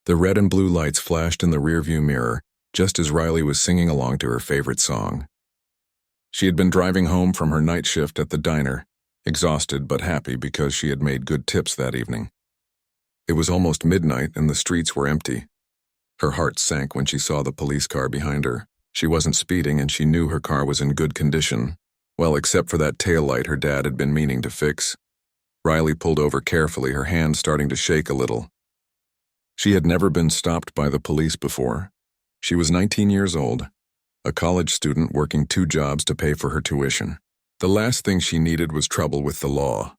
The red and blue lights flashed in the rearview mirror, just as Riley was singing along to her favorite song. She had been driving home from her night shift at the diner, exhausted but happy because she had made good tips that evening. It was almost midnight and the streets were empty. Her heart sank when she saw the police car behind her. She wasn't speeding and she knew her car was in good condition. Well, except for that taillight her dad had been meaning to fix. Riley pulled over carefully, her hand starting to shake a little. She had never been stopped by the police before. She was 19 years old, a college student working 2 jobs to pay for her tuition. The last thing she needed was trouble with the law.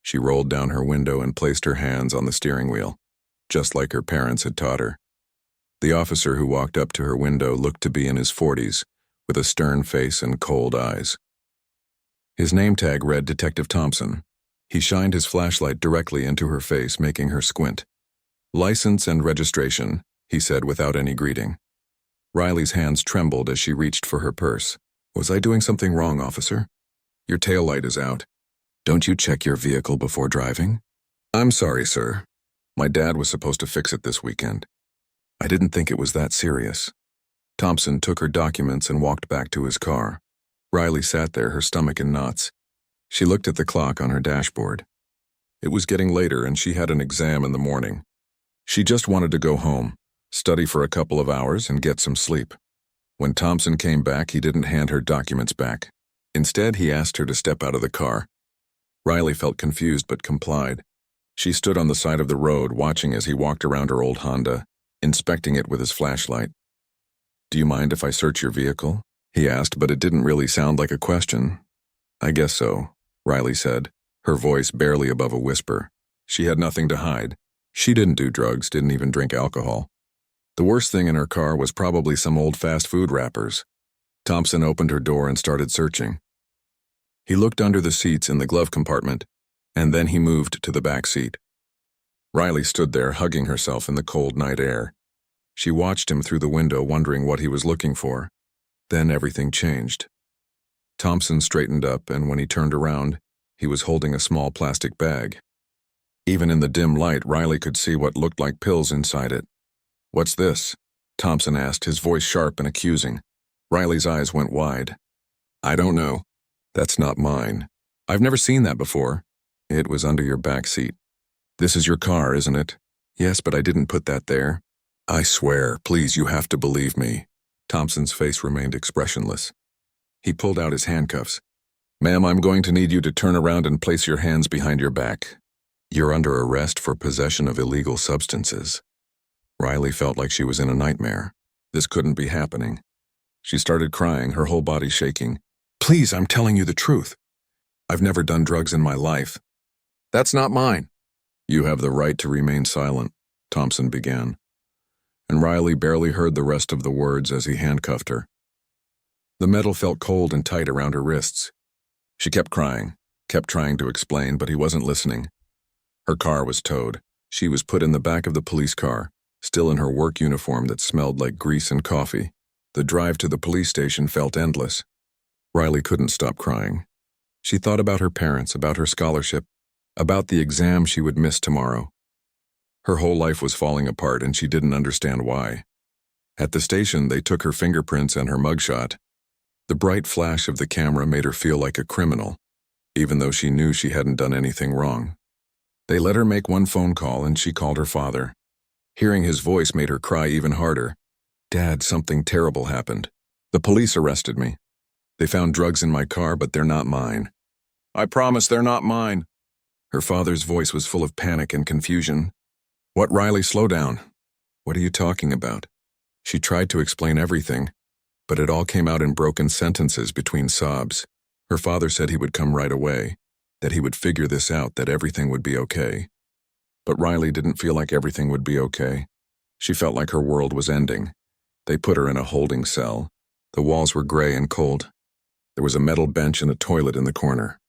She rolled down her window and placed her hands on the steering wheel, just like her parents had taught her. The officer who walked up to her window looked to be in his 40s, with a stern face and cold eyes. His name tag read Detective Thompson. He shined his flashlight directly into her face, making her squint. "License and registration," he said without any greeting. Riley's hands trembled as she reached for her purse. "Was I doing something wrong, officer?" "Your taillight is out. Don't you check your vehicle before driving?" "I'm sorry, sir. My dad was supposed to fix it this weekend. I didn't think it was that serious." Thompson took her documents and walked back to his car. Riley sat there, her stomach in knots. She looked at the clock on her dashboard. It was getting later and she had an exam in the morning. She just wanted to go home, study for a couple of hours, and get some sleep. When Thompson came back, he didn't hand her documents back. Instead, he asked her to step out of the car. Riley felt confused but complied. She stood on the side of the road, watching as he walked around her old Honda, inspecting it with his flashlight. "Do you mind if I search your vehicle?" he asked, but it didn't really sound like a question. "I guess so," Riley said, her voice barely above a whisper. She had nothing to hide. She didn't do drugs, didn't even drink alcohol. The worst thing in her car was probably some old fast food wrappers. Thompson opened her door and started searching. He looked under the seats in the glove compartment, and then he moved to the back seat. Riley stood there, hugging herself in the cold night air. She watched him through the window, wondering what he was looking for. Then everything changed. Thompson straightened up, and when he turned around, he was holding a small plastic bag. Even in the dim light, Riley could see what looked like pills inside it. "What's this?" Thompson asked, his voice sharp and accusing. Riley's eyes went wide. "I don't know. That's not mine. I've never seen that before." "It was under your back seat." "This is your car, isn't it?" "Yes, but I didn't put that there." "I swear, please, you have to believe me." Thompson's face remained expressionless. He pulled out his handcuffs. "Ma'am, I'm going to need you to turn around and place your hands behind your back. You're under arrest for possession of illegal substances." Riley felt like she was in a nightmare. This couldn't be happening. She started crying, her whole body shaking. "Please, I'm telling you the truth. I've never done drugs in my life." "That's not mine." "You have the right to remain silent," Thompson began. And Riley barely heard the rest of the words as he handcuffed her. The metal felt cold and tight around her wrists. She kept crying, kept trying to explain, but he wasn't listening. Her car was towed. She was put in the back of the police car, still in her work uniform that smelled like grease and coffee. The drive to the police station felt endless. Riley couldn't stop crying. She thought about her parents, about her scholarship, about the exam she would miss tomorrow. Her whole life was falling apart and she didn't understand why. At the station, they took her fingerprints and her mugshot. The bright flash of the camera made her feel like a criminal, even though she knew she hadn't done anything wrong. They let her make one phone call and she called her father. Hearing his voice made her cry even harder. "Dad, something terrible happened. The police arrested me. They found drugs in my car, but they're not mine." "I promise they're not mine." Her father's voice was full of panic and confusion. "What, Riley, slow down. What are you talking about?" She tried to explain everything, but it all came out in broken sentences between sobs. Her father said he would come right away, that he would figure this out, that everything would be okay. But Riley didn't feel like everything would be okay. She felt like her world was ending. They put her in a holding cell. The walls were gray and cold. There was a metal bench and a toilet in the corner.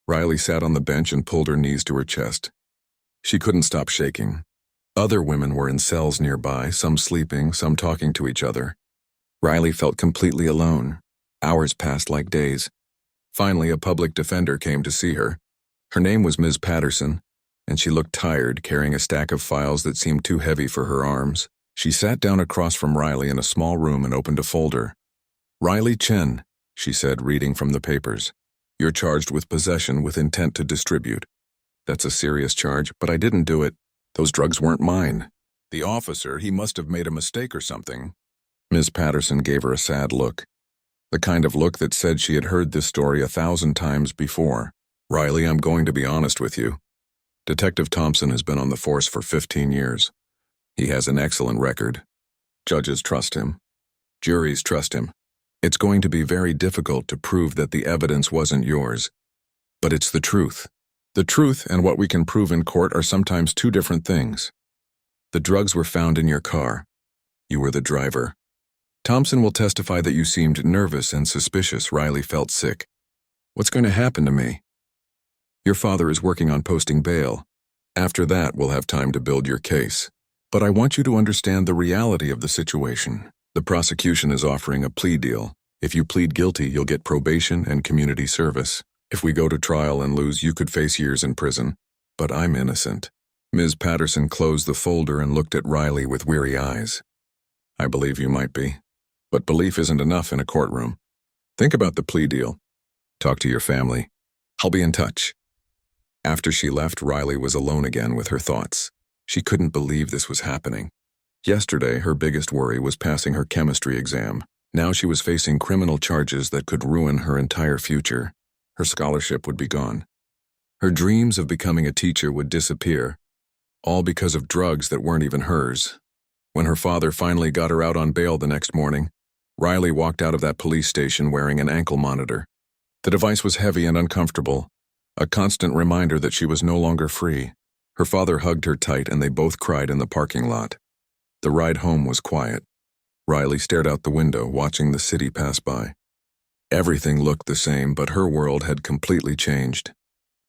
Riley sat on the bench and pulled her knees to her chest. She couldn't stop shaking. Other women were in cells nearby, some sleeping, some talking to each other. Riley felt completely alone. Hours passed like days. Finally, a public defender came to see her. Her name was Ms. Patterson. and she looked tired, carrying a stack of files that seemed too heavy for her arms. She sat down across from Riley in a small room and opened a folder. "Riley Chen," she said, reading from the papers. "You're charged with possession with intent to distribute." "That's a serious charge, but I didn't do it. Those drugs weren't mine." "The officer, he must have made a mistake or something." Ms. Patterson gave her a sad look. The kind of look that said she had heard this story 1,000 times before. "Riley, I'm going to be honest with you. Detective Thompson has been on the force for 15 years. He has an excellent record. Judges trust him. Juries trust him. It's going to be very difficult to prove that the evidence wasn't yours. But it's the truth. The truth and what we can prove in court are sometimes two different things. The drugs were found in your car. You were the driver. Thompson will testify that you seemed nervous and suspicious. Riley felt sick. What's going to happen to me? Your father is working on posting bail. After that, we'll have time to build your case. But I want you to understand the reality of the situation. The prosecution is offering a plea deal. If you plead guilty, you'll get probation and community service. If we go to trial and lose, you could face years in prison. But I'm innocent." Ms. Patterson closed the folder and looked at Riley with weary eyes. "I believe you might be. But belief isn't enough in a courtroom. Think about the plea deal. Talk to your family. I'll be in touch." After she left, Riley was alone again with her thoughts. She couldn't believe this was happening. Yesterday, her biggest worry was passing her chemistry exam. Now she was facing criminal charges that could ruin her entire future. Her scholarship would be gone. Her dreams of becoming a teacher would disappear, all because of drugs that weren't even hers. When her father finally got her out on bail the next morning, Riley walked out of that police station wearing an ankle monitor. The device was heavy and uncomfortable, a constant reminder that she was no longer free. Her father hugged her tight and they both cried in the parking lot. The ride home was quiet. Riley stared out the window, watching the city pass by. Everything looked the same, but her world had completely changed.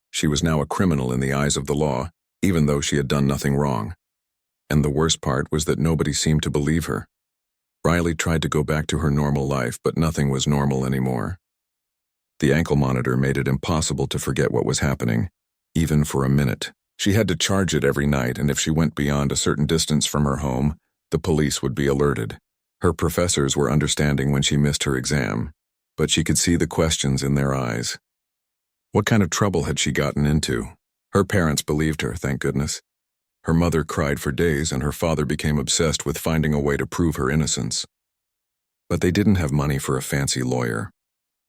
She was now a criminal in the eyes of the law, even though she had done nothing wrong. And the worst part was that nobody seemed to believe her. Riley tried to go back to her normal life, but nothing was normal anymore. The ankle monitor made it impossible to forget what was happening, even for a minute. She had to charge it every night, and if she went beyond a certain distance from her home, the police would be alerted. Her professors were understanding when she missed her exam, but she could see the questions in their eyes. What kind of trouble had she gotten into? Her parents believed her, thank goodness. Her mother cried for days, and her father became obsessed with finding a way to prove her innocence. But they didn't have money for a fancy lawyer.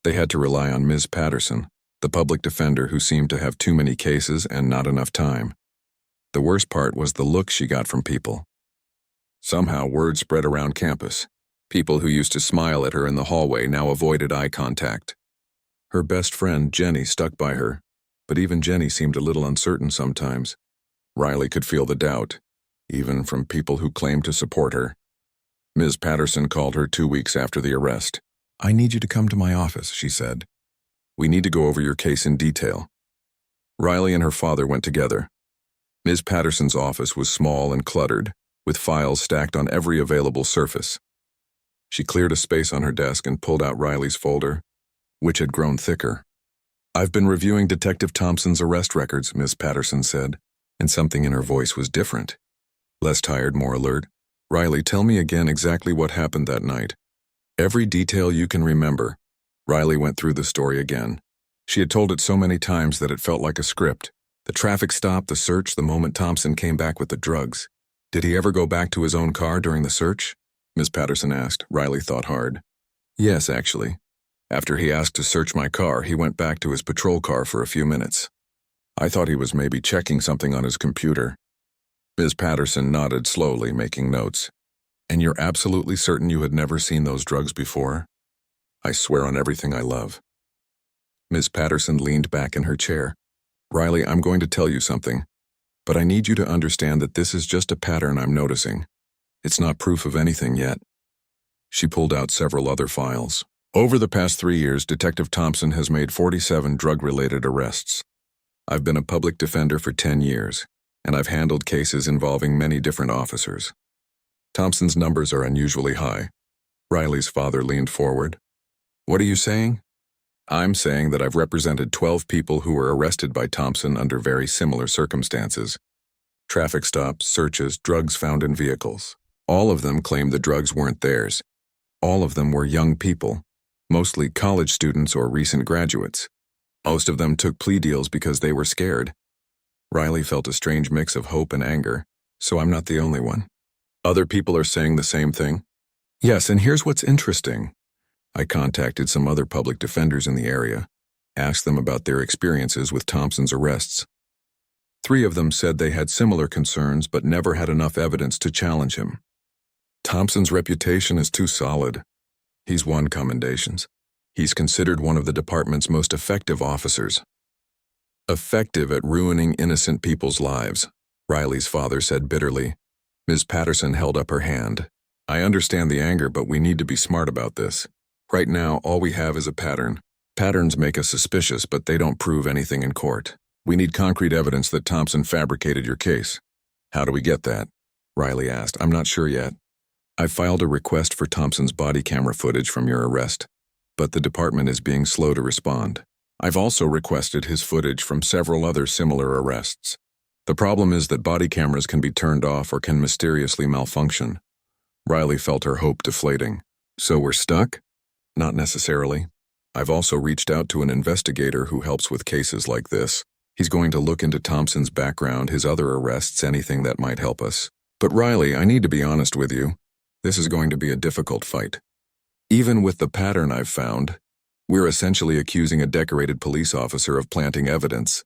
They had to rely on Ms. Patterson, the public defender who seemed to have too many cases and not enough time. The worst part was the look she got from people. Somehow word spread around campus. People who used to smile at her in the hallway now avoided eye contact. Her best friend, Jenny, stuck by her, but even Jenny seemed a little uncertain sometimes. Riley could feel the doubt, even from people who claimed to support her. Ms. Patterson called her 2 weeks after the arrest. "I need you to come to my office," she said. "We need to go over your case in detail." Riley and her father went together. Ms. Patterson's office was small and cluttered, with files stacked on every available surface. She cleared a space on her desk and pulled out Riley's folder, which had grown thicker. "I've been reviewing Detective Thompson's arrest records," Ms. Patterson said, and something in her voice was different. Less tired, more alert. "Riley, tell me again exactly what happened that night. Every detail you can remember." Riley went through the story again. She had told it so many times that it felt like a script. The traffic stop, the search, the moment Thompson came back with the drugs. "Did he ever go back to his own car during the search?" Ms. Patterson asked. Riley thought hard. "Yes, actually. After he asked to search my car, he went back to his patrol car for a few minutes. I thought he was maybe checking something on his computer." Ms. Patterson nodded slowly, making notes. "And you're absolutely certain you had never seen those drugs before?" "I swear on everything I love." Ms. Patterson leaned back in her chair. "Riley, I'm going to tell you something, but I need you to understand that this is just a pattern I'm noticing. It's not proof of anything yet." She pulled out several other files. "Over the past 3 years, Detective Thompson has made 47 drug-related arrests. I've been a public defender for 10 years, and I've handled cases involving many different officers. Thompson's numbers are unusually high." Riley's father leaned forward. "What are you saying?" I'm saying that I've represented 12 people who were arrested by Thompson under very similar circumstances. Traffic stops, searches, drugs found in vehicles. All of them claimed the drugs weren't theirs. All of them were young people, mostly college students or recent graduates. Most of them took plea deals because they were scared. Riley felt a strange mix of hope and anger, so I'm not the only one. Other people are saying the same thing? Yes, and here's what's interesting. I contacted some other public defenders in the area, asked them about their experiences with Thompson's arrests. 3 of them said they had similar concerns but never had enough evidence to challenge him. Thompson's reputation is too solid. He's won commendations. He's considered one of the department's most effective officers. Effective at ruining innocent people's lives, Riley's father said bitterly. Ms. Patterson held up her hand. I understand the anger, but we need to be smart about this. Right now, all we have is a pattern. Patterns make us suspicious, but they don't prove anything in court. We need concrete evidence that Thompson fabricated your case. How do we get that? Riley asked. I'm not sure yet. I filed a request for Thompson's body camera footage from your arrest, but the department is being slow to respond. I've also requested his footage from several other similar arrests. The problem is that body cameras can be turned off or can mysteriously malfunction. Riley felt her hope deflating. So we're stuck? Not necessarily. I've also reached out to an investigator who helps with cases like this. He's going to look into Thompson's background, his other arrests, anything that might help us. But Riley, I need to be honest with you. This is going to be a difficult fight. Even with the pattern I've found, we're essentially accusing a decorated police officer of planting evidence.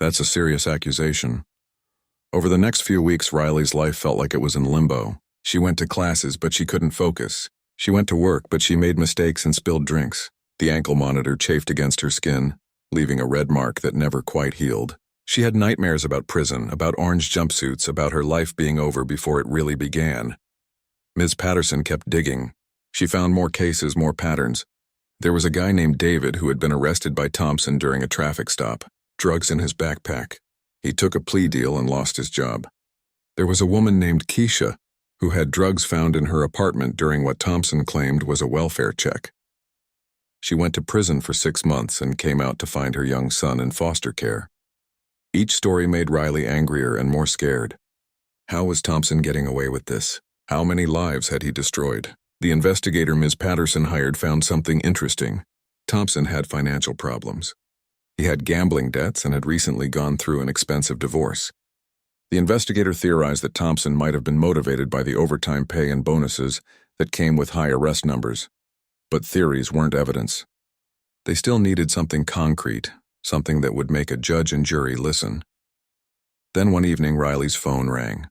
That's a serious accusation. Over the next few weeks, Riley's life felt like it was in limbo. She went to classes, but she couldn't focus. She went to work, but she made mistakes and spilled drinks. The ankle monitor chafed against her skin, leaving a red mark that never quite healed. She had nightmares about prison, about orange jumpsuits, about her life being over before it really began. Ms. Patterson kept digging. She found more cases, more patterns. There was a guy named David who had been arrested by Thompson during a traffic stop. Drugs in his backpack. He took a plea deal and lost his job. There was a woman named Keisha who had drugs found in her apartment during what Thompson claimed was a welfare check. She went to prison for 6 months and came out to find her young son in foster care. Each story made Riley angrier and more scared. How was Thompson getting away with this? How many lives had he destroyed? The investigator Ms. Patterson hired found something interesting. Thompson had financial problems. He had gambling debts and had recently gone through an expensive divorce. The investigator theorized that Thompson might have been motivated by the overtime pay and bonuses that came with high arrest numbers. But theories weren't evidence. They still needed something concrete, something that would make a judge and jury listen. Then one evening, Riley's phone rang.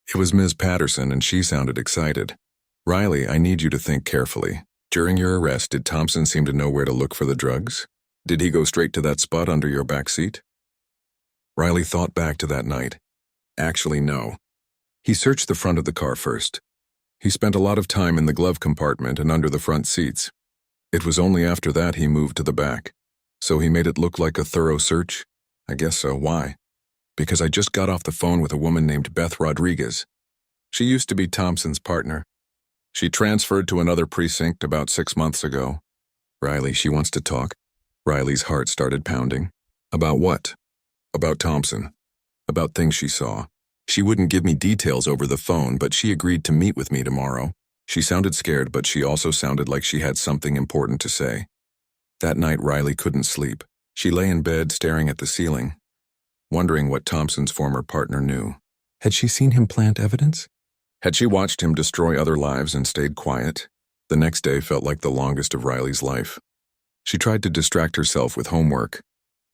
It was Ms. Patterson, and she sounded excited. Riley, I need you to think carefully. During your arrest, did Thompson seem to know where to look for the drugs? Did he go straight to that spot under your back seat? Riley thought back to that night. Actually, no. He searched the front of the car first. He spent a lot of time in the glove compartment and under the front seats. It was only after that he moved to the back. So he made it look like a thorough search? I guess so. Why? Because I just got off the phone with a woman named Beth Rodriguez. She used to be Thompson's partner. She transferred to another precinct about 6 months ago. Riley, she wants to talk. Riley's heart started pounding. About what? About Thompson. About things she saw. She wouldn't give me details over the phone, but she agreed to meet with me tomorrow. She sounded scared, but she also sounded like she had something important to say. That night, Riley couldn't sleep. She lay in bed staring at the ceiling, wondering what Thompson's former partner knew. Had she seen him plant evidence? Had she watched him destroy other lives and stayed quiet? The next day felt like the longest of Riley's life. She tried to distract herself with homework,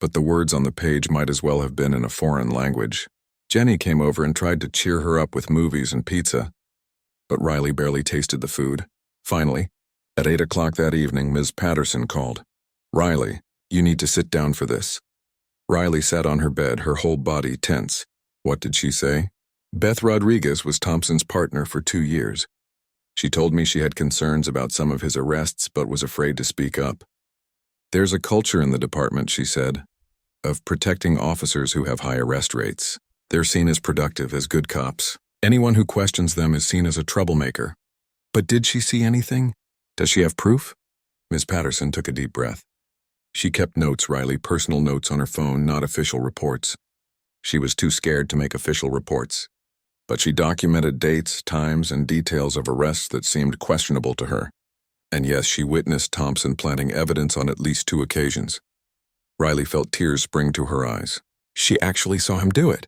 but the words on the page might as well have been in a foreign language. Jenny came over and tried to cheer her up with movies and pizza, but Riley barely tasted the food. Finally, at 8 o'clock that evening, Ms. Patterson called. Riley, you need to sit down for this. Riley sat on her bed, her whole body tense. What did she say? Beth Rodriguez was Thompson's partner for 2 years. She told me she had concerns about some of his arrests but was afraid to speak up. There's a culture in the department, she said, of protecting officers who have high arrest rates. They're seen as productive, as good cops. Anyone who questions them is seen as a troublemaker. But did she see anything? Does she have proof? Miss Patterson took a deep breath. She kept notes, Riley, personal notes on her phone, not official reports. She was too scared to make official reports. But she documented dates, times, and details of arrests that seemed questionable to her. And yes, she witnessed Thompson planting evidence on at least 2 occasions. Riley felt tears spring to her eyes. She actually saw him do it.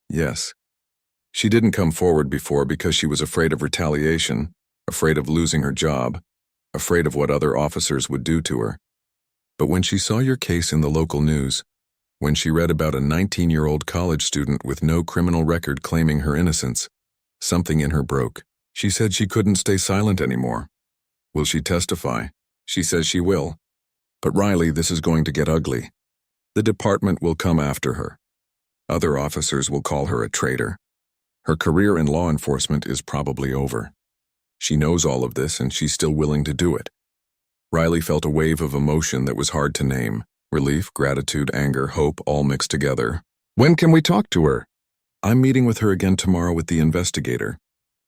Yes. She didn't come forward before because she was afraid of retaliation, afraid of losing her job, afraid of what other officers would do to her. But when she saw your case in the local news, when she read about a 19-year-old college student with no criminal record claiming her innocence, something in her broke. She said she couldn't stay silent anymore. Will she testify? She says she will. But Riley, this is going to get ugly. The department will come after her. Other officers will call her a traitor. Her career in law enforcement is probably over. She knows all of this, and she's still willing to do it. Riley felt a wave of emotion that was hard to name. Relief, gratitude, anger, hope, all mixed together. When can we talk to her? I'm meeting with her again tomorrow with the investigator.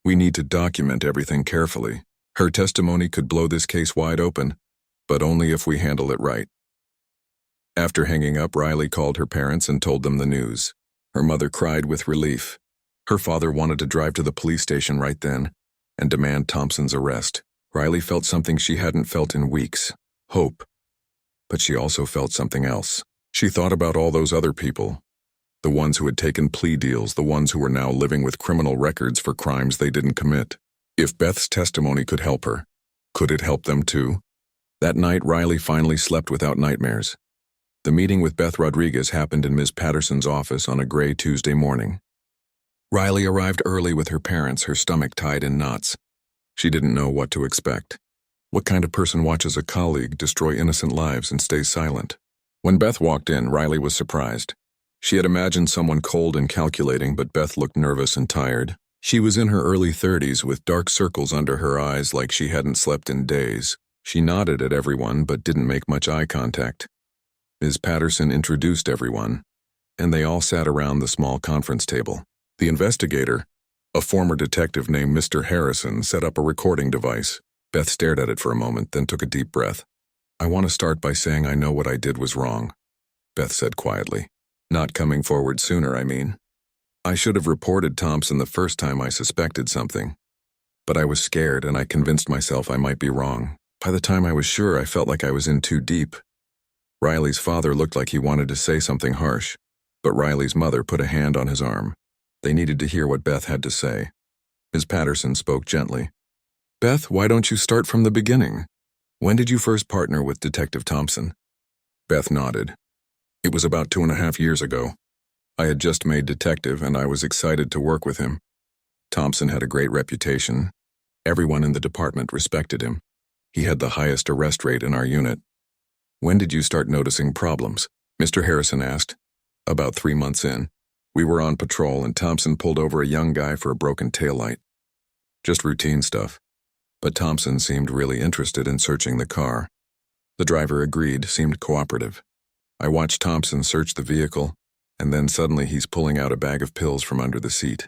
We need to document everything carefully. Her testimony could blow this case wide open, but only if we handle it right. After hanging up, Riley called her parents and told them the news. Her mother cried with relief. Her father wanted to drive to the police station right then and demand Thompson's arrest. Riley felt something she hadn't felt in weeks. Hope. But she also felt something else. She thought about all those other people. The ones who had taken plea deals, the ones who were now living with criminal records for crimes they didn't commit. If Beth's testimony could help her, could it help them too? That night, Riley finally slept without nightmares. The meeting with Beth Rodriguez happened in Ms. Patterson's office on a gray Tuesday morning. Riley arrived early with her parents, her stomach tied in knots. She didn't know what to expect. What kind of person watches a colleague destroy innocent lives and stays silent? When Beth walked in, Riley was surprised. She had imagined someone cold and calculating, but Beth looked nervous and tired. She was in her early 30s with dark circles under her eyes like she hadn't slept in days. She nodded at everyone but didn't make much eye contact. Ms. Patterson introduced everyone, and they all sat around the small conference table. The investigator, a former detective named Mr. Harrison, set up a recording device. Beth stared at it for a moment, then took a deep breath. I want to start by saying I know what I did was wrong, Beth said quietly. Not coming forward sooner, I mean. I should have reported Thompson the first time I suspected something. But I was scared and I convinced myself I might be wrong. By the time I was sure, I felt like I was in too deep. Riley's father looked like he wanted to say something harsh, but Riley's mother put a hand on his arm. They needed to hear what Beth had to say. Ms. Patterson spoke gently. Beth, why don't you start from the beginning? When did you first partner with Detective Thompson? Beth nodded. It was about 2.5 years ago. I had just made detective and I was excited to work with him. Thompson had a great reputation. Everyone in the department respected him. He had the highest arrest rate in our unit. When did you start noticing problems? Mr. Harrison asked. About 3 months in. We were on patrol and Thompson pulled over a young guy for a broken taillight. Just routine stuff. But Thompson seemed really interested in searching the car. The driver agreed, seemed cooperative. I watched Thompson search the vehicle, and then suddenly he's pulling out a bag of pills from under the seat.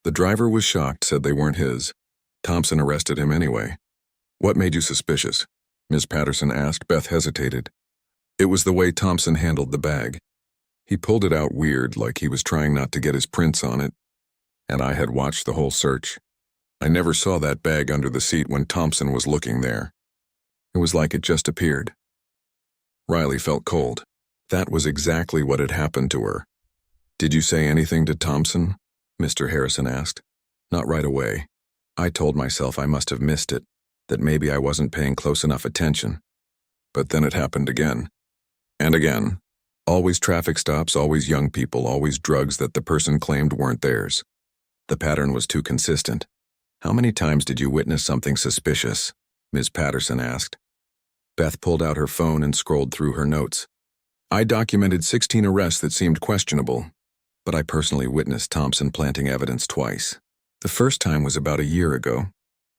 The driver was shocked, said they weren't his. Thompson arrested him anyway. What made you suspicious? Ms. Patterson asked. Beth hesitated. It was the way Thompson handled the bag. He pulled it out weird, like he was trying not to get his prints on it, and I had watched the whole search. I never saw that bag under the seat when Thompson was looking there. It was like it just appeared. Riley felt cold. That was exactly what had happened to her. Did you say anything to Thompson? Mr. Harrison asked. Not right away. I told myself I must have missed it, that maybe I wasn't paying close enough attention. But then it happened again. And again. Always traffic stops, always young people, always drugs that the person claimed weren't theirs. The pattern was too consistent. How many times did you witness something suspicious? Ms. Patterson asked. Beth pulled out her phone and scrolled through her notes. I documented 16 arrests that seemed questionable, but I personally witnessed Thompson planting evidence twice. The first time was about a year ago.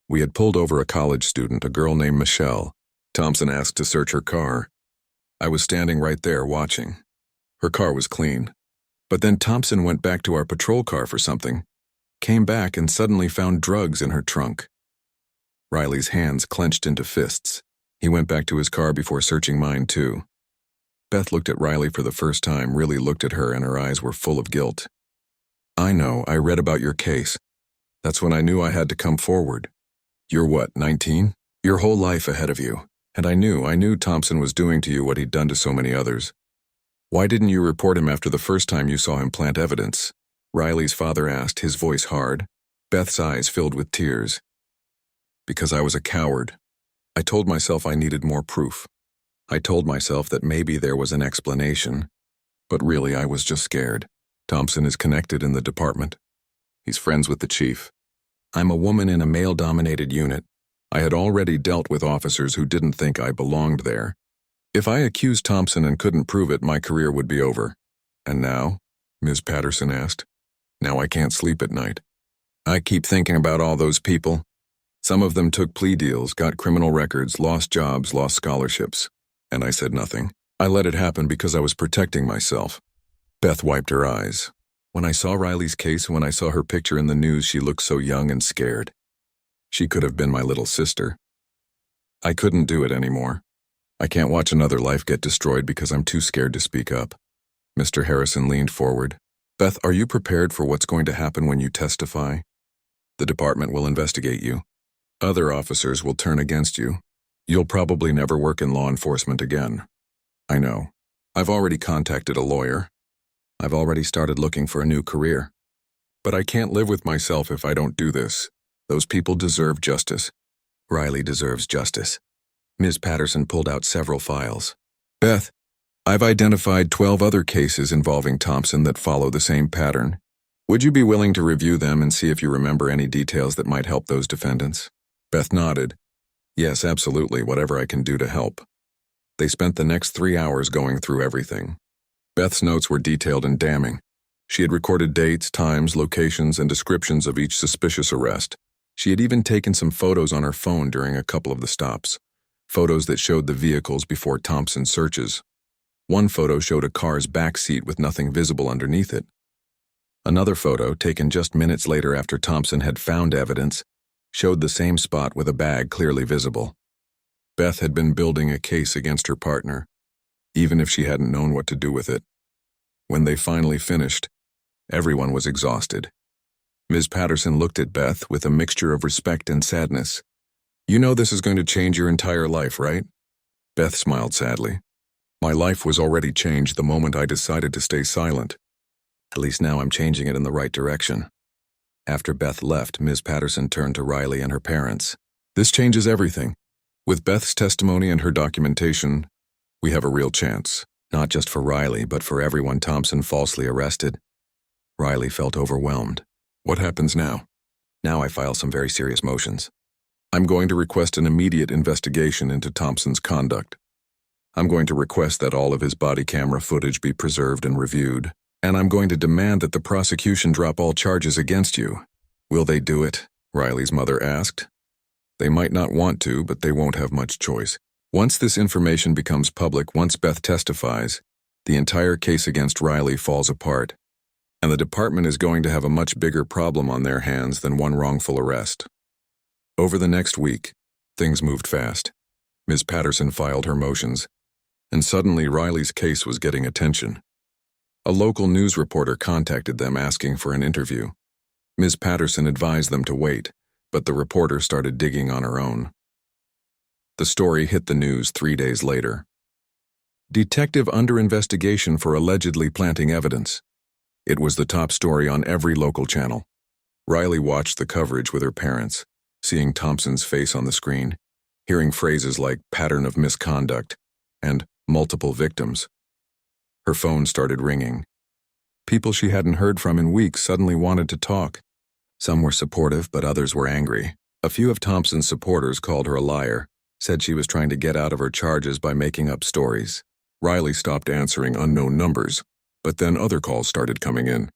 We had pulled over a college student, a girl named Michelle. Thompson asked to search her car. I was standing right there watching. Her car was clean. But then Thompson went back to our patrol car for something, came back and suddenly found drugs in her trunk. Riley's hands clenched into fists. He went back to his car before searching mine, too. Beth looked at Riley for the first time, really looked at her, and her eyes were full of guilt. I know, I read about your case. That's when I knew I had to come forward. You're what, 19? Your whole life ahead of you. And I knew Thompson was doing to you what he'd done to so many others. Why didn't you report him after the first time you saw him plant evidence? Riley's father asked, his voice hard. Beth's eyes filled with tears. Because I was a coward. I told myself I needed more proof. I told myself that maybe there was an explanation. But really, I was just scared. Thompson is connected in the department. He's friends with the chief. I'm a woman in a male-dominated unit. I had already dealt with officers who didn't think I belonged there. If I accused Thompson and couldn't prove it, my career would be over. And now? Ms. Patterson asked. Now I can't sleep at night. I keep thinking about all those people. Some of them took plea deals, got criminal records, lost jobs, lost scholarships. And I said nothing. I let it happen because I was protecting myself. Beth wiped her eyes. When I saw Riley's case and when I saw her picture in the news, she looked so young and scared. She could have been my little sister. I couldn't do it anymore. I can't watch another life get destroyed because I'm too scared to speak up. Mr. Harrison leaned forward. Beth, are you prepared for what's going to happen when you testify? The department will investigate you. Other officers will turn against you. You'll probably never work in law enforcement again. I know. I've already contacted a lawyer. I've already started looking for a new career. But I can't live with myself if I don't do this. Those people deserve justice. Riley deserves justice. Ms. Patterson pulled out several files. Beth, I've identified 12 other cases involving Thompson that follow the same pattern. Would you be willing to review them and see if you remember any details that might help those defendants? Beth nodded. Yes, absolutely, whatever I can do to help. They spent the next 3 hours going through everything. Beth's notes were detailed and damning. She had recorded dates, times, locations, and descriptions of each suspicious arrest. She had even taken some photos on her phone during a couple of the stops. Photos that showed the vehicles before Thompson's searches. One photo showed a car's back seat with nothing visible underneath it. Another photo, taken just minutes later after Thompson had found evidence, showed the same spot with a bag clearly visible. Beth had been building a case against her partner, even if she hadn't known what to do with it. When they finally finished, everyone was exhausted. Ms. Patterson looked at Beth with a mixture of respect and sadness. You know this is going to change your entire life, right? Beth smiled sadly. My life was already changed the moment I decided to stay silent. At least now I'm changing it in the right direction. After Beth left, Ms. Patterson turned to Riley and her parents. This changes everything. With Beth's testimony and her documentation, we have a real chance. Not just for Riley, but for everyone Thompson falsely arrested. Riley felt overwhelmed. What happens now? Now I file some very serious motions. I'm going to request an immediate investigation into Thompson's conduct. I'm going to request that all of his body camera footage be preserved and reviewed. And I'm going to demand that the prosecution drop all charges against you. Will they do it? Riley's mother asked. They might not want to, but they won't have much choice. Once this information becomes public, once Beth testifies, the entire case against Riley falls apart. And the department is going to have a much bigger problem on their hands than one wrongful arrest. Over the next week, things moved fast. Ms. Patterson filed her motions, and suddenly Riley's case was getting attention. A local news reporter contacted them asking for an interview. Ms. Patterson advised them to wait, but the reporter started digging on her own. The story hit the news 3 days later. Detective under investigation for allegedly planting evidence. It was the top story on every local channel. Riley watched the coverage with her parents, seeing Thompson's face on the screen, hearing phrases like pattern of misconduct and multiple victims. Her phone started ringing. People she hadn't heard from in weeks suddenly wanted to talk. Some were supportive, but others were angry. A few of Thompson's supporters called her a liar, said she was trying to get out of her charges by making up stories. Riley stopped answering unknown numbers, but then other calls started coming in.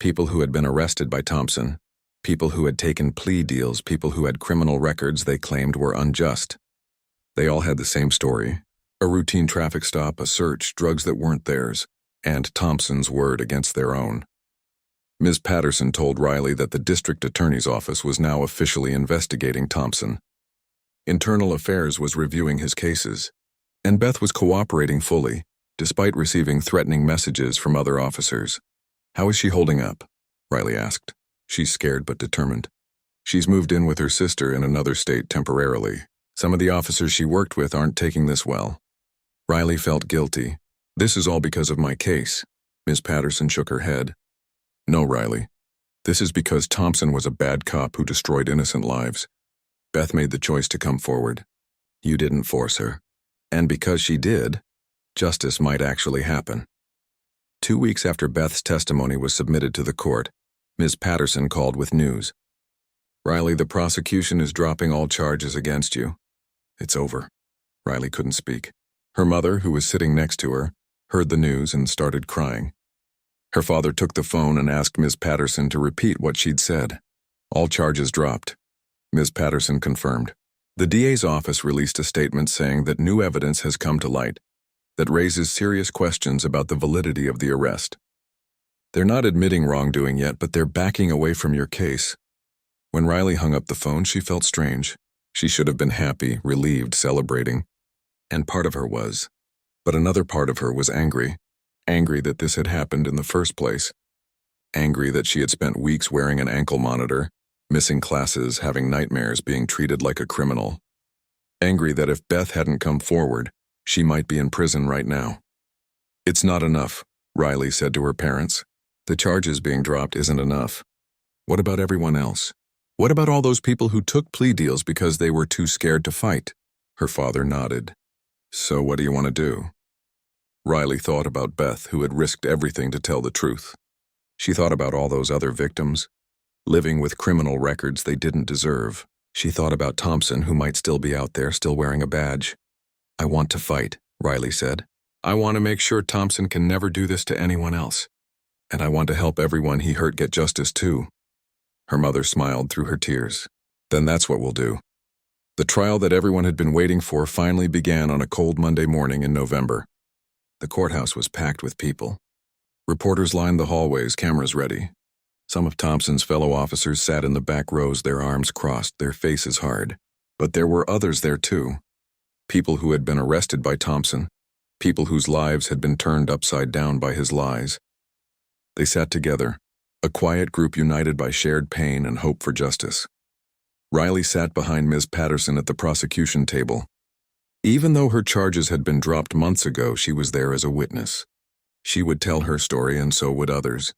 People who had been arrested by Thompson, people who had taken plea deals, people who had criminal records they claimed were unjust. They all had the same story. A routine traffic stop, a search, drugs that weren't theirs, and Thompson's word against their own. Ms. Patterson told Riley that the district attorney's office was now officially investigating Thompson. Internal Affairs was reviewing his cases, and Beth was cooperating fully, despite receiving threatening messages from other officers. "How is she holding up?" Riley asked. "She's scared but determined. She's moved in with her sister in another state temporarily. Some of the officers she worked with aren't taking this well." Riley felt guilty. "This is all because of my case." Ms. Patterson shook her head. "No, Riley. This is because Thompson was a bad cop who destroyed innocent lives. Beth made the choice to come forward. You didn't force her. And because she did, justice might actually happen." 2 weeks after Beth's testimony was submitted to the court, Ms. Patterson called with news. "Riley, the prosecution is dropping all charges against you." "It's over." Riley couldn't speak. Her mother, who was sitting next to her, heard the news and started crying. Her father took the phone and asked Ms. Patterson to repeat what she'd said. "All charges dropped," Ms. Patterson confirmed. The DA's office released a statement saying that new evidence has come to light that raises serious questions about the validity of the arrest. "They're not admitting wrongdoing yet, but they're backing away from your case." When Riley hung up the phone, she felt strange. She should have been happy, relieved, celebrating. And part of her was. But another part of her was angry. Angry that this had happened in the first place. Angry that she had spent weeks wearing an ankle monitor, missing classes, having nightmares, being treated like a criminal. Angry that if Beth hadn't come forward, she might be in prison right now. "It's not enough," Riley said to her parents. "The charges being dropped isn't enough. What about everyone else? What about all those people who took plea deals because they were too scared to fight?" Her father nodded. "So what do you want to do?" Riley thought about Beth, who had risked everything to tell the truth. She thought about all those other victims, living with criminal records they didn't deserve. She thought about Thompson, who might still be out there, still wearing a badge. "I want to fight," Riley said. "I want to make sure Thompson can never do this to anyone else. And I want to help everyone he hurt get justice too." Her mother smiled through her tears. "Then that's what we'll do." The trial that everyone had been waiting for finally began on a cold Monday morning in November. The courthouse was packed with people. Reporters lined the hallways, cameras ready. Some of Thompson's fellow officers sat in the back rows, their arms crossed, their faces hard. But there were others there too. People who had been arrested by Thompson. People whose lives had been turned upside down by his lies. They sat together, a quiet group united by shared pain and hope for justice. Riley sat behind Ms. Patterson at the prosecution table. Even though her charges had been dropped months ago, she was there as a witness. She would tell her story, and so would others.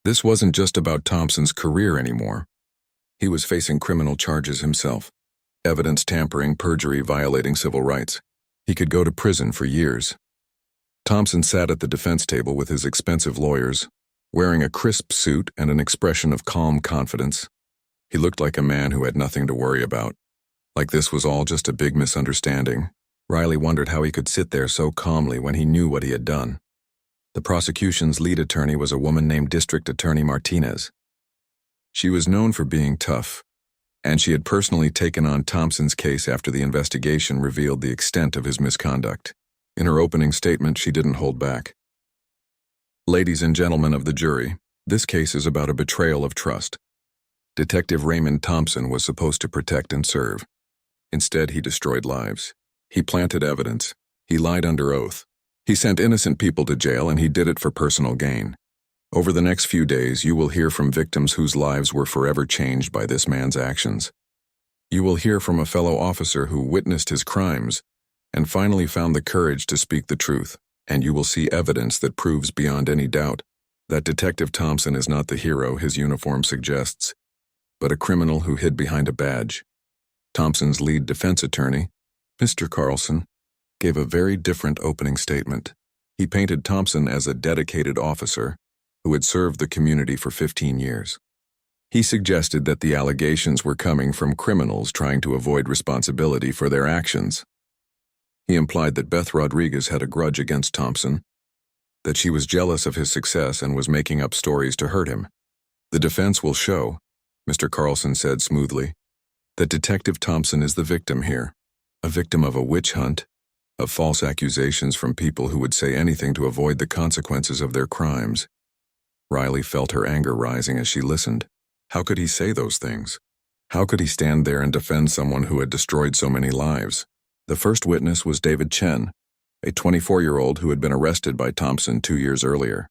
This wasn't just about Thompson's career anymore. He was facing criminal charges himself. Evidence tampering, perjury, violating civil rights. He could go to prison for years. Thompson sat at the defense table with his expensive lawyers, wearing a crisp suit and an expression of calm confidence. He looked like a man who had nothing to worry about. Like this was all just a big misunderstanding. Riley wondered how he could sit there so calmly when he knew what he had done. The prosecution's lead attorney was a woman named District Attorney Martinez. She was known for being tough, and she had personally taken on Thompson's case after the investigation revealed the extent of his misconduct. In her opening statement, she didn't hold back. "Ladies and gentlemen of the jury, this case is about a betrayal of trust. Detective Raymond Thompson was supposed to protect and serve. Instead, he destroyed lives. He planted evidence. He lied under oath. He sent innocent people to jail, and he did it for personal gain. Over the next few days, you will hear from victims whose lives were forever changed by this man's actions. You will hear from a fellow officer who witnessed his crimes and finally found the courage to speak the truth, and you will see evidence that proves beyond any doubt that Detective Thompson is not the hero his uniform suggests, but a criminal who hid behind a badge." Thompson's lead defense attorney, Mr. Carlson, gave a very different opening statement. He painted Thompson as a dedicated officer who had served the community for 15 years. He suggested that the allegations were coming from criminals trying to avoid responsibility for their actions. He implied that Beth Rodriguez had a grudge against Thompson, that she was jealous of his success and was making up stories to hurt him. "The defense will show," Mr. Carlson said smoothly, "that Detective Thompson is the victim here, a victim of a witch hunt, of false accusations from people who would say anything to avoid the consequences of their crimes." Riley felt her anger rising as she listened. How could he say those things? How could he stand there and defend someone who had destroyed so many lives? The first witness was David Chen, a 24-year-old who had been arrested by Thompson 2 years earlier.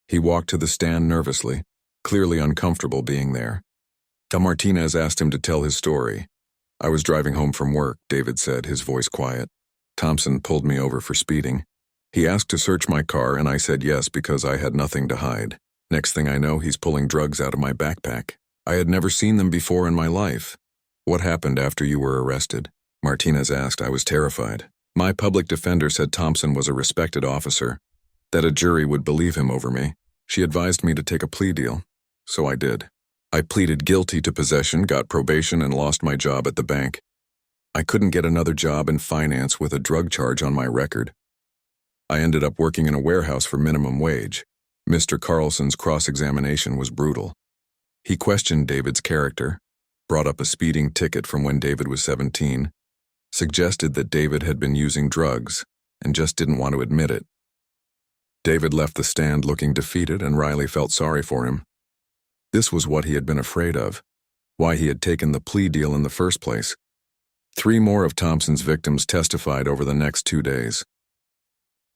He walked to the stand nervously, clearly uncomfortable being there. Martinez asked him to tell his story. "I was driving home from work," David said, his voice quiet. "Thompson pulled me over for speeding. He asked to search my car and I said yes because I had nothing to hide. Next thing I know, he's pulling drugs out of my backpack. I had never seen them before in my life." "What happened after you were arrested?" Martinez asked. "I was terrified. My public defender said Thompson was a respected officer, that a jury would believe him over me. She advised me to take a plea deal, so I did. I pleaded guilty to possession, got probation, and lost my job at the bank. I couldn't get another job in finance with a drug charge on my record. I ended up working in a warehouse for minimum wage." Mr. Carlson's cross-examination was brutal. He questioned David's character, brought up a speeding ticket from when David was 17, suggested that David had been using drugs and just didn't want to admit it. David left the stand looking defeated, and Riley felt sorry for him. This was what he had been afraid of, why he had taken the plea deal in the first place. 3 more of Thompson's victims testified over the next 2 days.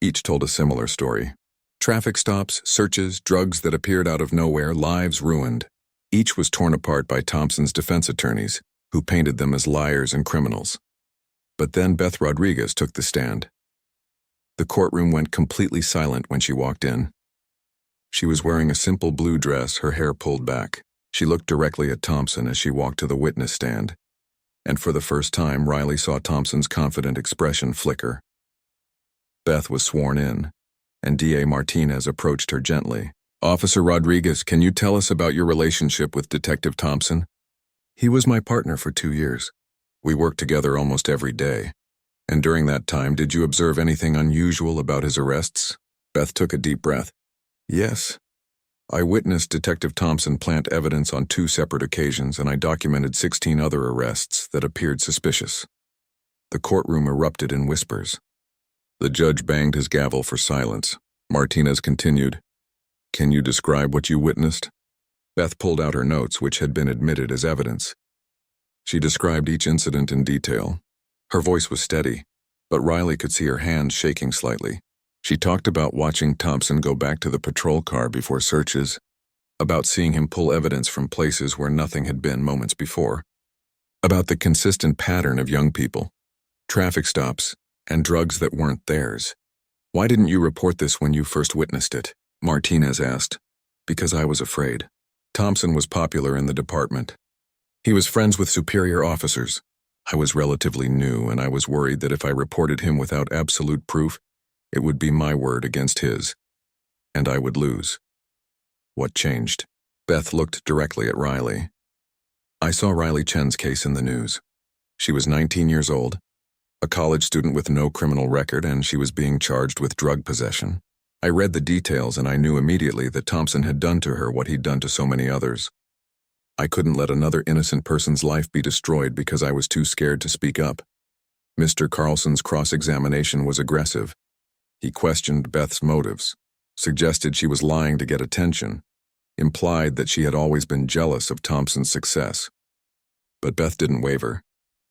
Each told a similar story. Traffic stops, searches, drugs that appeared out of nowhere, lives ruined. Each was torn apart by Thompson's defense attorneys, who painted them as liars and criminals. But then Beth Rodriguez took the stand. The courtroom went completely silent when she walked in. She was wearing a simple blue dress, her hair pulled back. She looked directly at Thompson as she walked to the witness stand. And for the first time, Riley saw Thompson's confident expression flicker. Beth was sworn in, and DA Martinez approached her gently. "Officer Rodriguez, can you tell us about your relationship with Detective Thompson?" "He was my partner for 2 years. We worked together almost every day. And during that time, did you observe anything unusual about his arrests?" Beth took a deep breath. "Yes. I witnessed Detective Thompson plant evidence on 2 separate occasions, and I documented 16 other arrests that appeared suspicious." The courtroom erupted in whispers. The judge banged his gavel for silence. Martinez continued. "Can you describe what you witnessed?" Beth pulled out her notes, which had been admitted as evidence. She described each incident in detail. Her voice was steady, but Riley could see her hands shaking slightly. She talked about watching Thompson go back to the patrol car before searches, about seeing him pull evidence from places where nothing had been moments before, about the consistent pattern of young people, traffic stops, and drugs that weren't theirs. "Why didn't you report this when you first witnessed it?" Martinez asked. "Because I was afraid. Thompson was popular in the department. He was friends with superior officers. I was relatively new, and I was worried that if I reported him without absolute proof, it would be my word against his, and I would lose." "What changed?" Beth looked directly at Riley. "I saw Riley Chen's case in the news. She was 19 years old, a college student with no criminal record, and she was being charged with drug possession. I read the details and I knew immediately that Thompson had done to her what he'd done to so many others. I couldn't let another innocent person's life be destroyed because I was too scared to speak up." Mr. Carlson's cross-examination was aggressive. He questioned Beth's motives, suggested she was lying to get attention, implied that she had always been jealous of Thompson's success. But Beth didn't waver.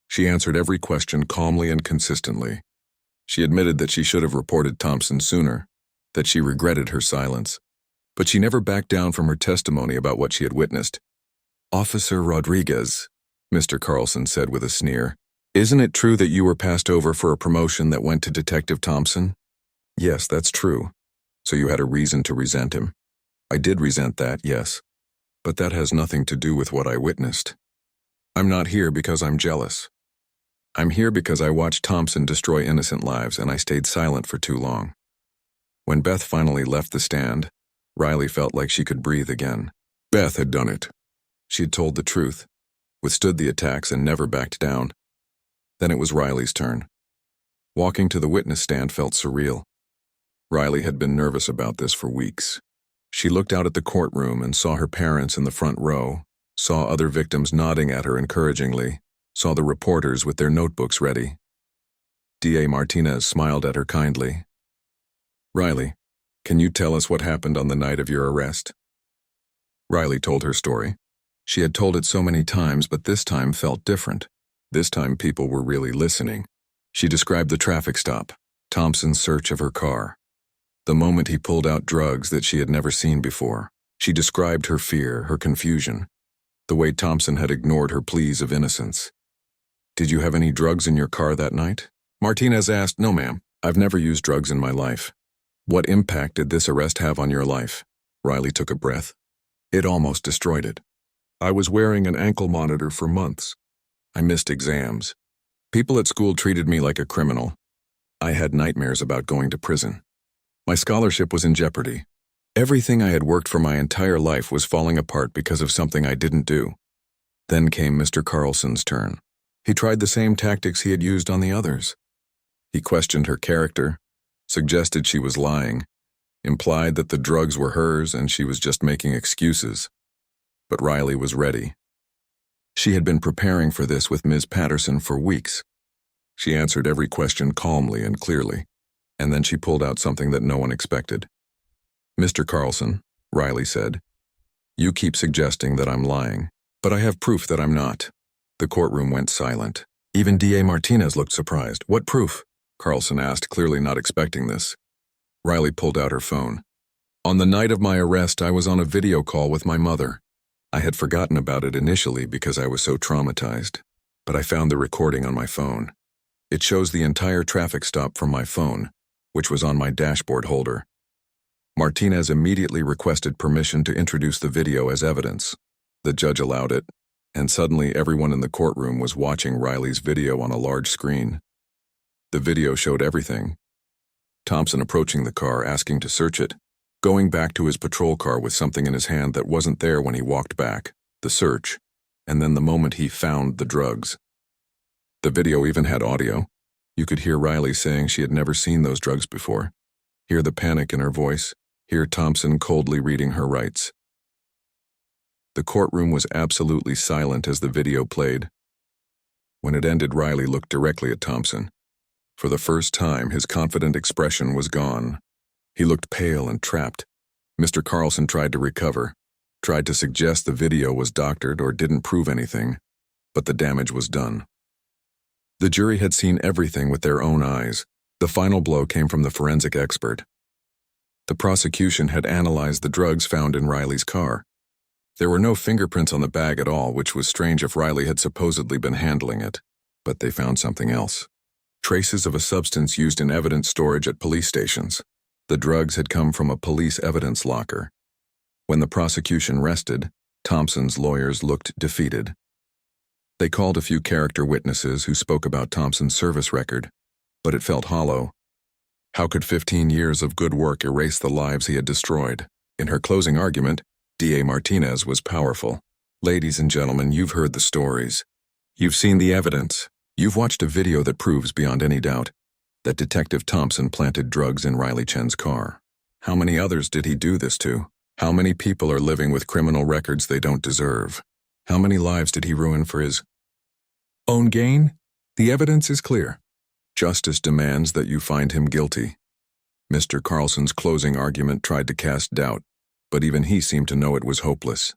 She answered every question calmly and consistently. She admitted that she should have reported Thompson sooner, that she regretted her silence. But she never backed down from her testimony about what she had witnessed. "Officer Rodriguez," Mr. Carlson said with a sneer, "isn't it true that you were passed over for a promotion that went to Detective Thompson?" "Yes, that's true. So you had a reason to resent him." "I did resent that, yes. But that has nothing to do with what I witnessed. I'm not here because I'm jealous. I'm here because I watched Thompson destroy innocent lives, and I stayed silent for too long." When Beth finally left the stand, Riley felt like she could breathe again. Beth had done it. She had told the truth, withstood the attacks, and never backed down. Then it was Riley's turn. Walking to the witness stand felt surreal. Riley had been nervous about this for weeks. She looked out at the courtroom and saw her parents in the front row, saw other victims nodding at her encouragingly, saw the reporters with their notebooks ready. DA Martinez smiled at her kindly. "Riley, can you tell us what happened on the night of your arrest?" Riley told her story. She had told it so many times, but this time felt different. This time people were really listening. She described the traffic stop, Thompson's search of her car, the moment he pulled out drugs that she had never seen before. She described her fear, her confusion, the way Thompson had ignored her pleas of innocence. "Did you have any drugs in your car that night?" Martinez asked. "No, ma'am. I've never used drugs in my life." "What impact did this arrest have on your life?" Riley took a breath. "It almost destroyed it. I was wearing an ankle monitor for months. I missed exams. People at school treated me like a criminal. I had nightmares about going to prison. My scholarship was in jeopardy. Everything I had worked for my entire life was falling apart because of something I didn't do." Then came Mr. Carlson's turn. He tried the same tactics he had used on the others. He questioned her character, suggested she was lying, implied that the drugs were hers and she was just making excuses. But Riley was ready. She had been preparing for this with Ms. Patterson for weeks. She answered every question calmly and clearly, and then she pulled out something that no one expected. "Mr. Carlson," Riley said, "you keep suggesting that I'm lying, but I have proof that I'm not." The courtroom went silent. Even D.A. Martinez looked surprised. "What proof?" Carlson asked, clearly not expecting this. Riley pulled out her phone. "On the night of my arrest, I was on a video call with my mother. I had forgotten about it initially because I was so traumatized, but I found the recording on my phone. It shows the entire traffic stop from my phone, which was on my dashboard holder." Martinez immediately requested permission to introduce the video as evidence. The judge allowed it, and suddenly everyone in the courtroom was watching Riley's video on a large screen. The video showed everything. Thompson approaching the car, asking to search it, going back to his patrol car with something in his hand that wasn't there when he walked back, the search, and then the moment he found the drugs. The video even had audio. You could hear Riley saying she had never seen those drugs before, hear the panic in her voice, hear Thompson coldly reading her rights. The courtroom was absolutely silent as the video played. When it ended, Riley looked directly at Thompson. For the first time, his confident expression was gone. He looked pale and trapped. Mr. Carlson tried to recover, tried to suggest the video was doctored or didn't prove anything, but the damage was done. The jury had seen everything with their own eyes. The final blow came from the forensic expert. The prosecution had analyzed the drugs found in Riley's car. There were no fingerprints on the bag at all, which was strange if Riley had supposedly been handling it. But they found something else. Traces of a substance used in evidence storage at police stations. The drugs had come from a police evidence locker. When the prosecution rested, Thompson's lawyers looked defeated. They called a few character witnesses who spoke about Thompson's service record, but it felt hollow. How could 15 years of good work erase the lives he had destroyed? In her closing argument, D.A. Martinez was powerful. "Ladies and gentlemen, you've heard the stories. You've seen the evidence. You've watched a video that proves beyond any doubt that Detective Thompson planted drugs in Riley Chen's car. How many others did he do this to? How many people are living with criminal records they don't deserve? How many lives did he ruin for his own gain? The evidence is clear. Justice demands that you find him guilty." Mr. Carlson's closing argument tried to cast doubt, but even he seemed to know it was hopeless.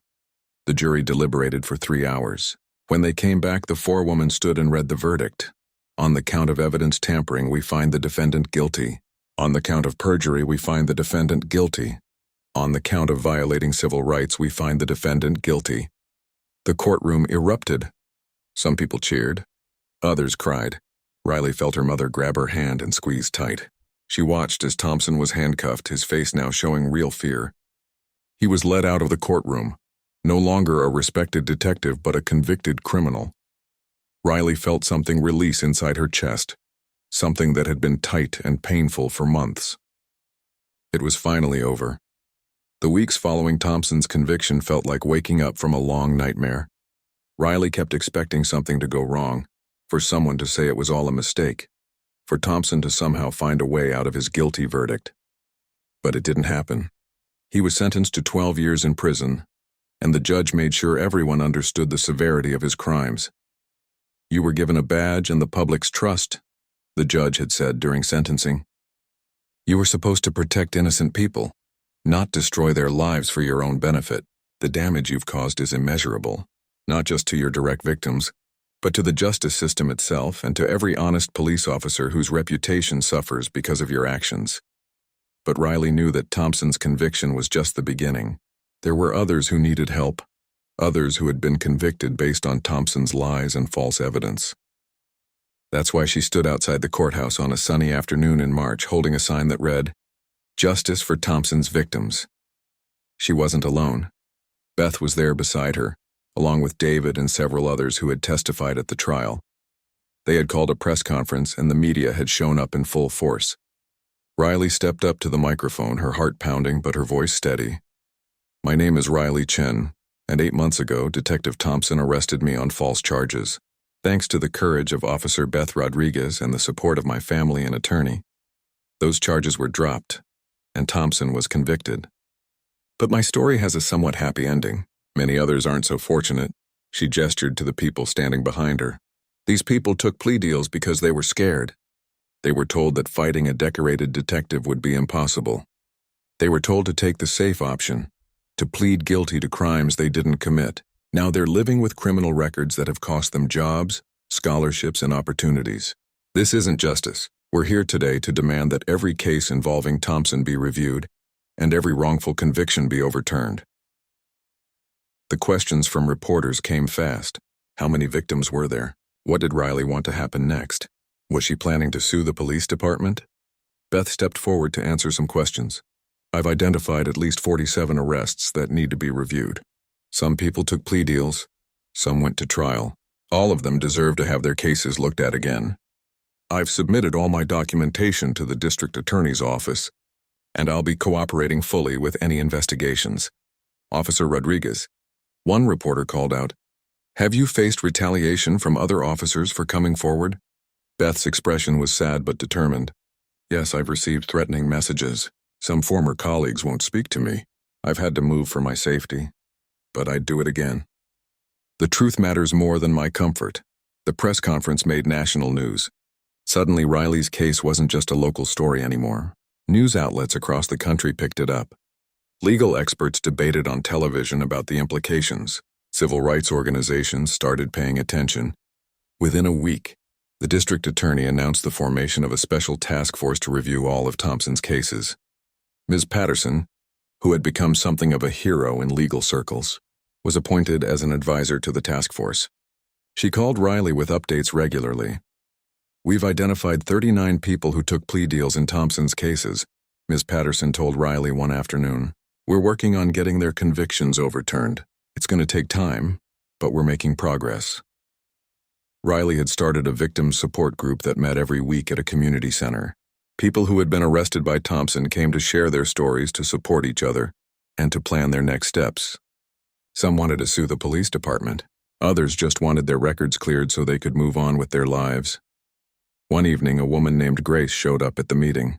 The jury deliberated for 3 hours. When they came back, the forewoman stood and read the verdict. "On the count of evidence tampering, we find the defendant guilty. On the count of perjury, we find the defendant guilty. On the count of violating civil rights, we find the defendant guilty." The courtroom erupted. Some people cheered. Others cried. Riley felt her mother grab her hand and squeeze tight. She watched as Thompson was handcuffed, his face now showing real fear. He was led out of the courtroom, no longer a respected detective but a convicted criminal. Riley felt something release inside her chest, something that had been tight and painful for months. It was finally over. The weeks following Thompson's conviction felt like waking up from a long nightmare. Riley kept expecting something to go wrong, for someone to say it was all a mistake, for Thompson to somehow find a way out of his guilty verdict. But it didn't happen. He was sentenced to 12 years in prison, and the judge made sure everyone understood the severity of his crimes. "You were given a badge and the public's trust," the judge had said during sentencing. "You were supposed to protect innocent people, not destroy their lives for your own benefit." The damage you've caused is immeasurable, not just to your direct victims, but to the justice system itself and to every honest police officer whose reputation suffers because of your actions. But Riley knew that Thompson's conviction was just the beginning. There were others who needed help, others who had been convicted based on Thompson's lies and false evidence. That's why she stood outside the courthouse on a sunny afternoon in March holding a sign that read, "Justice for Thompson's victims." She wasn't alone. Beth was there beside her, along with David and several others who had testified at the trial. They had called a press conference and the media had shown up in full force. Riley stepped up to the microphone, her heart pounding but her voice steady. "My name is Riley Chen, and 8 months ago, Detective Thompson arrested me on false charges. Thanks to the courage of Officer Beth Rodriguez and the support of my family and attorney, those charges were dropped, and Thompson was convicted. But my story has a somewhat happy ending. Many others aren't so fortunate." She gestured to the people standing behind her. "These people took plea deals because they were scared. They were told that fighting a decorated detective would be impossible. They were told to take the safe option, to plead guilty to crimes they didn't commit. Now they're living with criminal records that have cost them jobs, scholarships, and opportunities. This isn't justice. We're here today to demand that every case involving Thompson be reviewed and every wrongful conviction be overturned." The questions from reporters came fast. How many victims were there? What did Riley want to happen next? Was she planning to sue the police department? Beth stepped forward to answer some questions. "I've identified at least 47 arrests that need to be reviewed. Some people took plea deals, some went to trial. All of them deserve to have their cases looked at again. I've submitted all my documentation to the district attorney's office, and I'll be cooperating fully with any investigations." "Officer Rodriguez," one reporter called out, "have you faced retaliation from other officers for coming forward?" Beth's expression was sad but determined. "Yes, I've received threatening messages. Some former colleagues won't speak to me. I've had to move for my safety, but I'd do it again. The truth matters more than my comfort." The press conference made national news. Suddenly, Riley's case wasn't just a local story anymore. News outlets across the country picked it up. Legal experts debated on television about the implications. Civil rights organizations started paying attention. Within a week, the district attorney announced the formation of a special task force to review all of Thompson's cases. Ms. Patterson, who had become something of a hero in legal circles, was appointed as an advisor to the task force. She called Riley with updates regularly. "We've identified 39 people who took plea deals in Thompson's cases," Ms. Patterson told Riley one afternoon. "We're working on getting their convictions overturned. It's going to take time, but we're making progress." Riley had started a victim support group that met every week at a community center. People who had been arrested by Thompson came to share their stories, to support each other, and to plan their next steps. Some wanted to sue the police department. Others just wanted their records cleared so they could move on with their lives. One evening, a woman named Grace showed up at the meeting.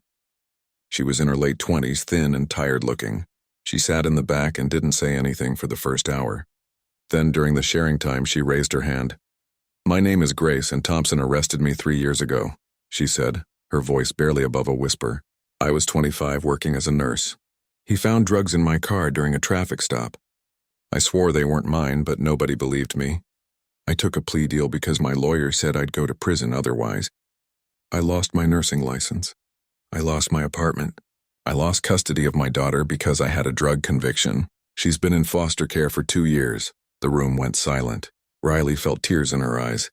She was in her late 20s, thin and tired-looking. She sat in the back and didn't say anything for the first hour. Then, during the sharing time, she raised her hand. "My name is Grace, and Thompson arrested me 3 years ago," she said, her voice barely above a whisper. "I was 25, working as a nurse. He found drugs in my car during a traffic stop. I swore they weren't mine, but nobody believed me. I took a plea deal because my lawyer said I'd go to prison otherwise. I lost my nursing license. I lost my apartment. I lost custody of my daughter because I had a drug conviction. She's been in foster care for 2 years." The room went silent. Riley felt tears in her eyes.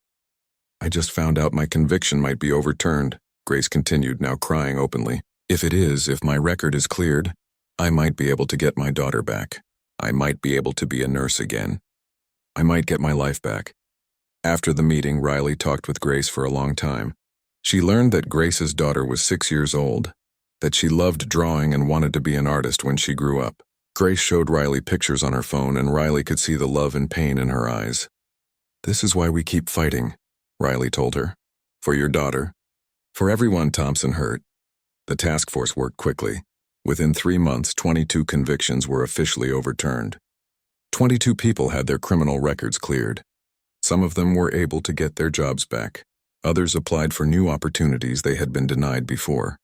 "I just found out my conviction might be overturned," Grace continued, now crying openly. If my record is cleared, I might be able to get my daughter back. I might be able to be a nurse again. I might get my life back." After the meeting, Riley talked with Grace for a long time. She learned that Grace's daughter was 6 years old, that she loved drawing and wanted to be an artist when she grew up. Grace showed Riley pictures on her phone, and Riley could see the love and pain in her eyes. "This is why we keep fighting," Riley told her. "For your daughter. For everyone Thompson hurt." The task force worked quickly. Within 3 months, 22 convictions were officially overturned. 22 people had their criminal records cleared. Some of them were able to get their jobs back. Others applied for new opportunities they had been denied before.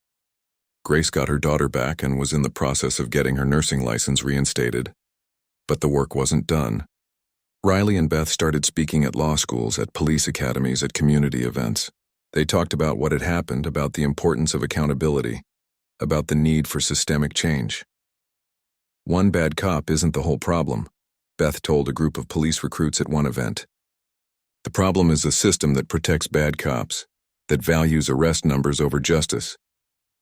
Grace got her daughter back and was in the process of getting her nursing license reinstated. But the work wasn't done. Riley and Beth started speaking at law schools, at police academies, at community events. They talked about what had happened, about the importance of accountability, about the need for systemic change. One bad cop isn't the whole problem, Beth told a group of police recruits at one event. The problem is a system that protects bad cops, that values arrest numbers over justice,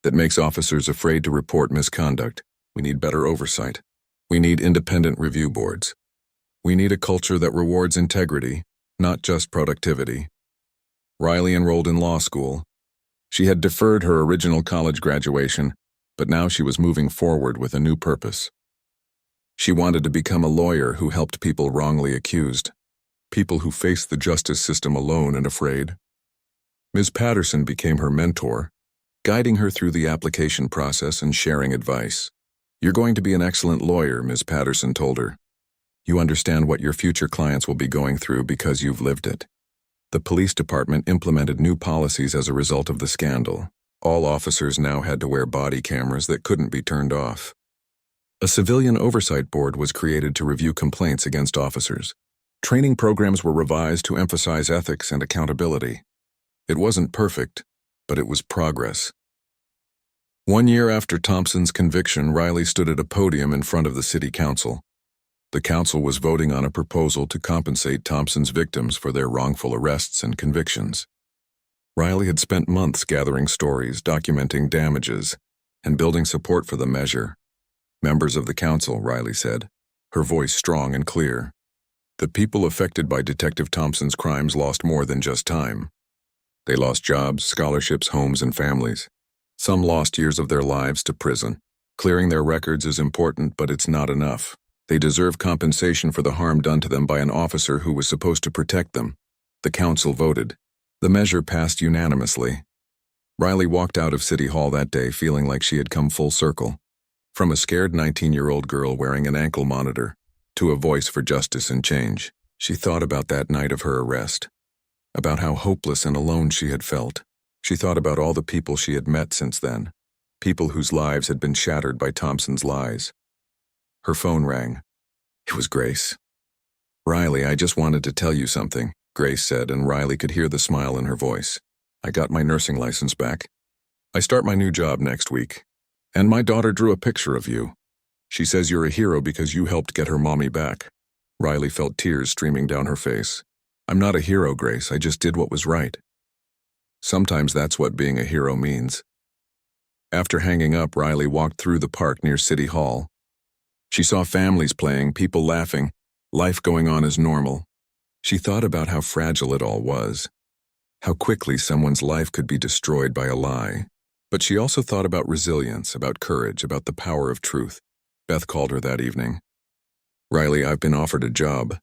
that makes officers afraid to report misconduct. We need better oversight. We need independent review boards. We need a culture that rewards integrity, not just productivity. Riley enrolled in law school. She had deferred her original college graduation, but now she was moving forward with a new purpose. She wanted to become a lawyer who helped people wrongly accused, people who faced the justice system alone and afraid. Ms. Patterson became her mentor, guiding her through the application process and sharing advice. "You're going to be an excellent lawyer," Ms. Patterson told her. "You understand what your future clients will be going through because you've lived it." The police department implemented new policies as a result of the scandal. All officers now had to wear body cameras that couldn't be turned off. A civilian oversight board was created to review complaints against officers. Training programs were revised to emphasize ethics and accountability. It wasn't perfect, but it was progress. 1 year after Thompson's conviction, Riley stood at a podium in front of the city council. The council was voting on a proposal to compensate Thompson's victims for their wrongful arrests and convictions. Riley had spent months gathering stories, documenting damages, and building support for the measure. "Members of the council," Riley said, her voice strong and clear. "The people affected by Detective Thompson's crimes lost more than just time. They lost jobs, scholarships, homes, and families. Some lost years of their lives to prison. Clearing their records is important, but it's not enough. They deserve compensation for the harm done to them by an officer who was supposed to protect them." The council voted. The measure passed unanimously. Riley walked out of City Hall that day feeling like she had come full circle. From a scared 19-year-old girl wearing an ankle monitor to a voice for justice and change. She thought about that night of her arrest, about how hopeless and alone she had felt. She thought about all the people she had met since then, people whose lives had been shattered by Thompson's lies. Her phone rang. It was Grace. "Riley, I just wanted to tell you something," Grace said, and Riley could hear the smile in her voice. "I got my nursing license back. I start my new job next week. And my daughter drew a picture of you. She says you're a hero because you helped get her mommy back." Riley felt tears streaming down her face. "I'm not a hero, Grace. I just did what was right." Sometimes that's what being a hero means. After hanging up, Riley walked through the park near City Hall. She saw families playing, people laughing, life going on as normal. She thought about how fragile it all was, how quickly someone's life could be destroyed by a lie. But she also thought about resilience, about courage, about the power of truth. Beth called her that evening. "Riley, I've been offered a job."